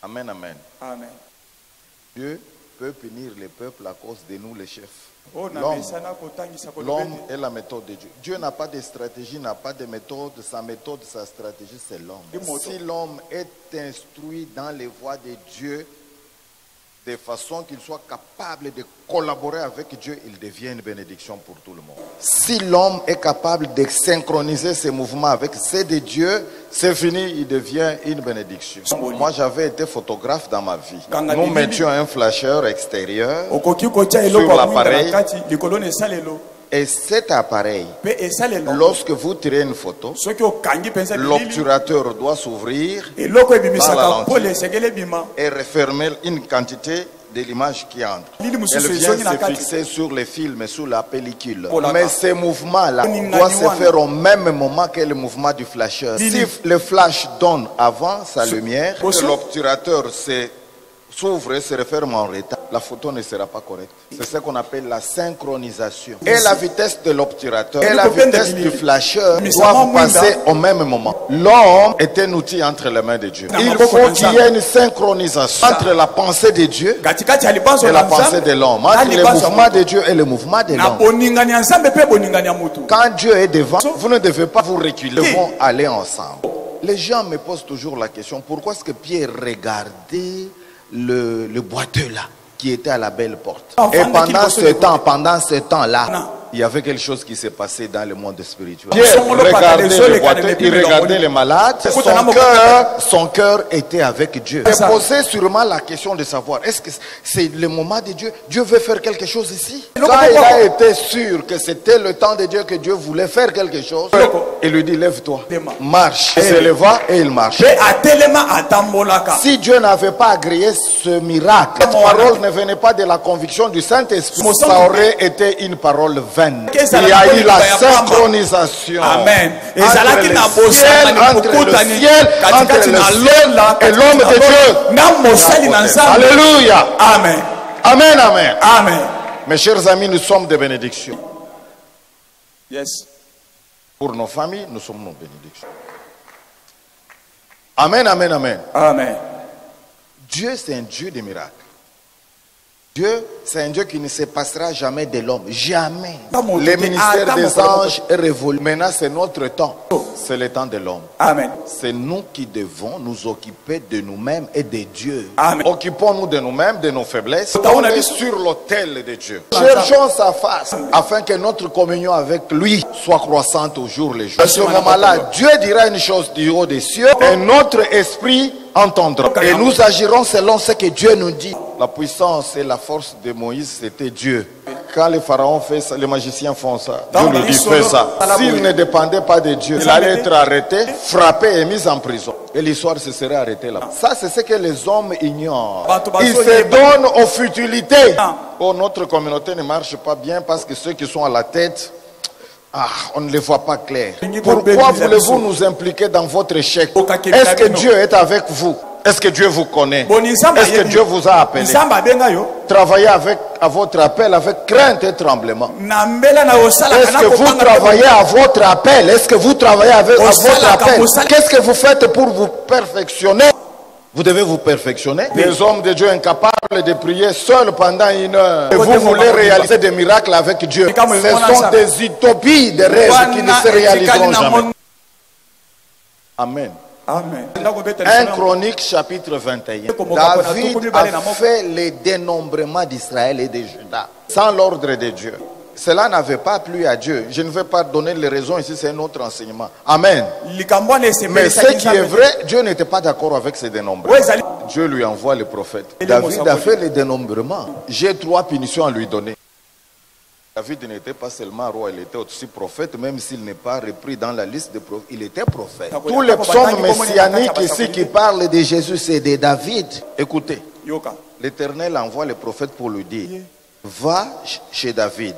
Amen, amen. Amen. Dieu peut punir les peuples à cause de nous, les chefs. L'homme est la méthode de Dieu. Dieu n'a pas de stratégie, n'a pas de méthode. Sa méthode, sa stratégie, c'est l'homme. Si l'homme est instruit dans les voies de Dieu, de façon qu'il soit capable de collaborer avec Dieu, il devient une bénédiction pour tout le monde. Si l'homme est capable de synchroniser ses mouvements avec ceux de Dieu, c'est fini, il devient une bénédiction. Moi, j'avais été photographe dans ma vie. Nous mettions un flasheur extérieur sur l'appareil. Et cet appareil, lorsque vous tirez une photo, l'obturateur doit s'ouvrir dans la lentille et refermer une quantité de l'image qui entre. Elle vient se fixer sur les films, sur la pellicule. Mais ces mouvements-là doivent se faire au même moment que le mouvement du flasheur. Si le flash donne avant sa lumière, l'obturateur s'ouvre et se referme en retard, la photo ne sera pas correcte. C'est ce qu'on appelle la synchronisation. Et la vitesse de l'obturateur et la vitesse du flasheur doivent passer au même moment. L'homme est un outil entre les mains de Dieu. Il faut qu'il y ait une synchronisation entre la pensée de Dieu et la pensée de l'homme. Entre le mouvement de Dieu et le mouvement de l'homme. Quand Dieu est devant, vous ne devez pas vous reculer. Ils vont aller ensemble. Les gens me posent toujours la question, pourquoi est-ce que Pierre regardait le boiteux là qui était à la belle porte? Et pendant ce temps-là, il y avait quelque chose qui s'est passé dans le monde spirituel. Pierre regardait le boiteux, il regardait les malades. Son cœur était avec Dieu. Il posait sûrement la question de savoir, est-ce que c'est le moment de Dieu? Dieu veut faire quelque chose ici. Quand il a été sûr que c'était le temps de Dieu, que Dieu voulait faire quelque chose, il lui dit, lève-toi, marche. Il se leva et il marche. Si Dieu n'avait pas agréé ce miracle, cette parole ne venait pas de la conviction du Saint-Esprit, ça aurait été une parole vaine. Il y a eu la synchronisation. Amen. Entre le ciel et l'homme de Dieu. Alléluia. Amen. Amen, amen. Amen. Mes chers amis, nous sommes des bénédictions. Yes. Pour nos familles, nous sommes nos bénédictions. Amen, amen, amen. Amen. Dieu, c'est un Dieu de miracles. Dieu, c'est un Dieu qui ne se passera jamais de l'homme. Jamais. Le ministère des anges est révolu. Maintenant, c'est notre temps. C'est le temps de l'homme. Amen. C'est nous qui devons nous occuper de nous-mêmes et de Dieu. Amen. Occupons-nous de nous-mêmes, de nos faiblesses. On est sur l'autel de Dieu. Cherchons sa face afin que notre communion avec lui soit croissante au jour le jour. À ce moment-là, Dieu dira une chose du haut des cieux et notre esprit entendra. Et nous agirons selon ce que Dieu nous dit. La puissance et la force de Moïse, c'était Dieu. Quand les pharaons font ça, les magiciens font ça. Dieu nous dit, fais ça. S'il ne dépendait pas de Dieu, il allait être arrêté, frappé et mis en prison. Et l'histoire se serait arrêtée là. Ça, c'est ce que les hommes ignorent. Ils se donnent aux futilités. Oh, notre communauté ne marche pas bien parce que ceux qui sont à la tête, on ne les voit pas clair. Pourquoi voulez-vous nous impliquer dans votre échec? Est-ce que Dieu est avec vous? Est-ce que Dieu vous connaît? Est-ce que Dieu vous a appelé? Travaillez à votre appel avec crainte et tremblement. Est-ce que vous travaillez à votre appel? Est-ce que vous travaillez à votre appel? Qu'est-ce que vous faites pour vous perfectionner? Vous devez vous perfectionner. Des hommes de Dieu incapables de prier seuls pendant 1 heure. Et vous voulez réaliser des miracles avec Dieu. Ce sont des utopies, des rêves qui ne se réaliseront jamais. Amen. Amen. 1 Chronique chapitre 21. David a fait le dénombrement d'Israël et de Juda sans l'ordre de Dieu. Cela n'avait pas plu à Dieu. Je ne vais pas donner les raisons ici, c'est un autre enseignement. Amen. Mais ce qui est vrai, Dieu n'était pas d'accord avec ce dénombrement. Dieu lui envoie le prophète. David a fait le dénombrement. J'ai 3 punitions à lui donner. David n'était pas seulement roi, il était aussi prophète, même s'il n'est pas repris dans la liste des prophètes. Il était prophète. Tous les psaumes messianiques ici qui parlent de Jésus, c'est de David. Écoutez, l'Éternel envoie le prophète pour lui dire, va chez David.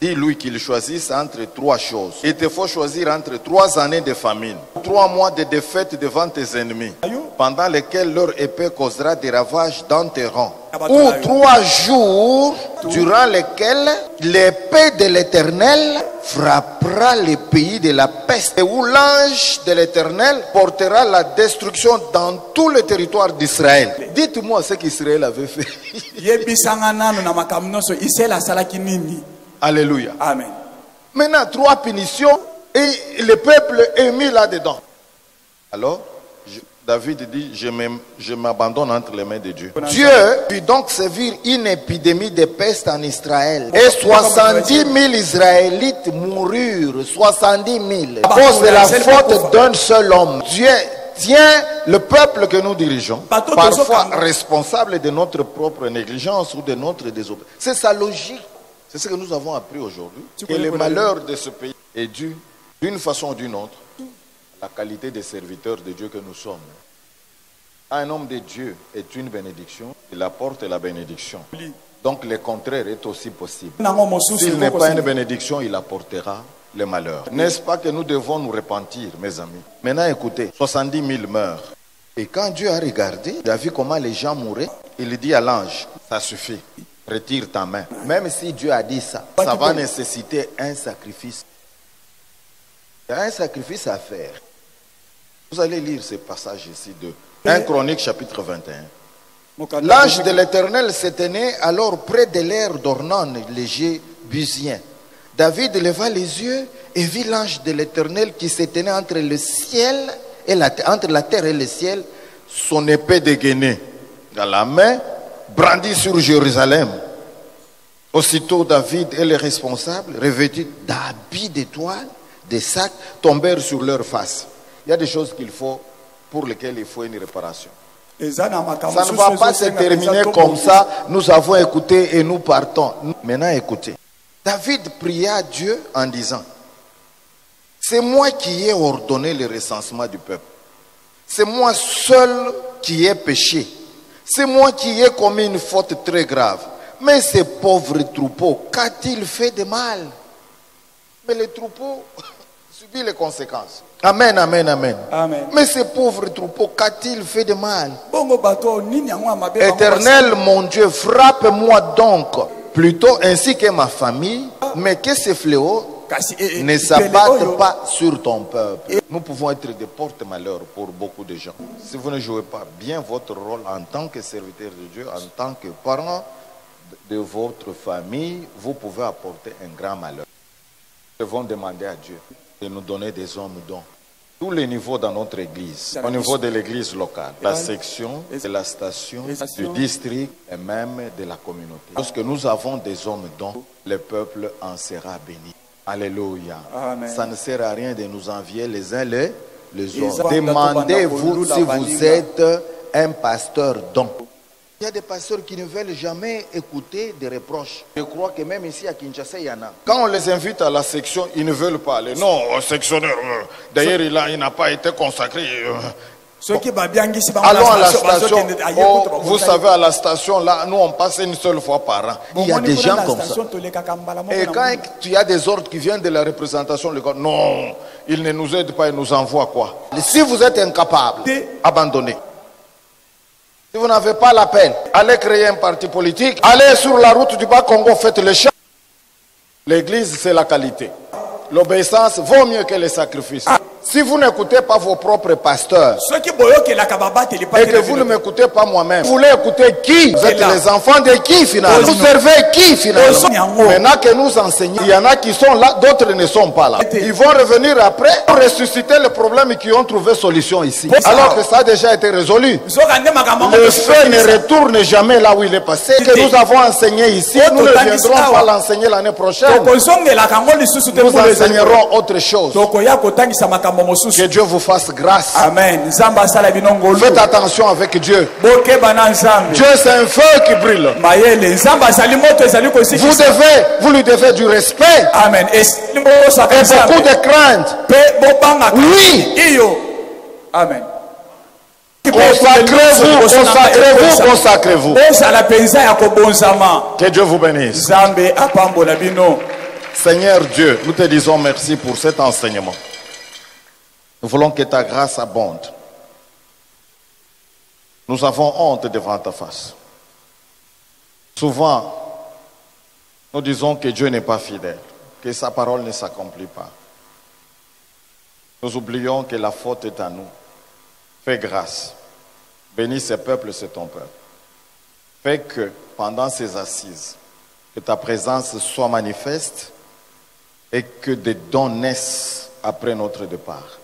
Dis-lui qu'il choisisse entre 3 choses. Il te faut choisir entre 3 années de famine, 3 mois de défaite devant tes ennemis. pendant lesquels leur épée causera des ravages dans tes rangs. Ou 3 jours durant lesquels l'épée de l'Éternel frappera les pays de la peste, et où l'ange de l'Éternel portera la destruction dans tout le territoire d'Israël. Dites-moi ce qu'Israël avait fait. Alléluia. Amen. Maintenant, 3 punitions et le peuple est mis là-dedans. Alors, David dit, je m'abandonne entre les mains de Dieu. Dieu fit donc sévir une épidémie de peste en Israël. Et 70 000 Israélites moururent. 70 000. À cause de la faute d'un seul homme. Dieu tient le peuple que nous dirigeons parfois responsable de notre propre négligence ou de notre désobéissance. C'est sa logique. C'est ce que nous avons appris aujourd'hui. Que le malheur de ce pays est dû, d'une façon ou d'une autre, la qualité des serviteurs de Dieu que nous sommes. Un homme de Dieu est une bénédiction, il apporte la bénédiction. Donc le contraire est aussi possible. S'il n'est pas une bénédiction, il apportera le malheur. N'est-ce pas que nous devons nous repentir, mes amis? Maintenant écoutez, 70 000 meurent. Et quand Dieu a regardé, il a vu comment les gens mouraient, il dit à l'ange, ça suffit, retire ta main. Même si Dieu a dit ça, ça va nécessiter un sacrifice. Il y a un sacrifice à faire. Vous allez lire ce passage ici de 1 Chronique chapitre 21. L'ange de l'Éternel se tenait alors près de l'air d'Ornan, le Jébusien. David leva les yeux et vit l'ange de l'Éternel qui se tenait entre le ciel et entre la terre et le ciel, son épée dégainée dans la main, brandie sur Jérusalem. Aussitôt David et les responsables, revêtus d'habits d'étoiles, des sacs, tombèrent sur leur face. Il y a des choses pour lesquelles il faut une réparation. Ça ne va pas se terminer comme ça. Nous avons écouté et nous partons. Maintenant écoutez. David pria à Dieu en disant, c'est moi qui ai ordonné le recensement du peuple. C'est moi seul qui ai péché. C'est moi qui ai commis une faute très grave. Mais ces pauvres troupeaux, qu'a-t-il fait de mal? Mais les troupeaux subissent les conséquences. Amen, amen, amen. Amen. Mais ces pauvres troupeaux, qu'a-t-il fait de mal? Éternel, mon Dieu, frappe-moi donc, plutôt ainsi que ma famille, mais que ces fléaux ne s'abattent pas sur ton peuple. Nous pouvons être des porte-malheur pour beaucoup de gens. Si vous ne jouez pas bien votre rôle en tant que serviteur de Dieu, en tant que parent de votre famille, vous pouvez apporter un grand malheur. Nous devons demander à Dieu de nous donner des hommes dont tous les niveaux dans notre église, au niveau de l'église locale, la section, de la station, du district et même de la communauté. Lorsque nous avons des hommes dont le peuple en sera béni. Alléluia. Amen. Ça ne sert à rien de nous envier les uns les autres. Demandez-vous si vous êtes un pasteur don. Il y a des pasteurs qui ne veulent jamais écouter des reproches. Je crois que même ici à Kinshasa, il y en a. Quand on les invite à la section, ils ne veulent pas aller. Non, sectionnaire, d'ailleurs, il n'a pas été consacré. Allons à la station. Oh, vous savez, à la station, là, nous, on passe une seule fois par an. Il y a des gens comme ça. Et quand il y a des ordres qui viennent de la représentation, le gars, non, il ne nous aide pas, il nous envoie quoi? Si vous êtes incapable, abandonnez. Si vous n'avez pas l'appel, allez créer un parti politique, allez sur la route du Bas-Congo, faites le champ. L'église, c'est la qualité. L'obéissance vaut mieux que les sacrifices. Si vous n'écoutez pas vos propres pasteurs et que vous ne m'écoutez pas moi-même, vous voulez écouter qui? Vous êtes les enfants de qui finalement? Vous servez qui finalement? Maintenant que nous enseignons, il y en a qui sont là, d'autres ne sont pas là. Ils vont revenir après pour ressusciter les problèmes qui ont trouvé solution ici. Alors que ça a déjà été résolu. Le feu ne retourne jamais là où il est passé. Que nous avons enseigné ici, nous ne viendrons pas l'enseigner l'année prochaine. Nous enseignerons autre chose. Que Dieu vous fasse grâce. Amen. Faites attention avec Dieu. Dieu, c'est un feu qui brille. Vous lui devez du respect. Amen. Et beaucoup de crainte. Oui. Amen. Consacrez-vous, consacrez-vous, consacrez-vous. Que Dieu vous bénisse. Seigneur Dieu, nous te disons merci pour cet enseignement. Nous voulons que ta grâce abonde. Nous avons honte devant ta face. Souvent, nous disons que Dieu n'est pas fidèle, que sa parole ne s'accomplit pas. Nous oublions que la faute est à nous. Fais grâce. Bénis ce peuple, c'est ton peuple. Fais que pendant ces assises, que ta présence soit manifeste et que des dons naissent après notre départ.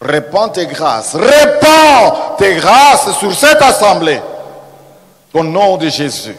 Répands tes grâces sur cette assemblée. Au nom de Jésus.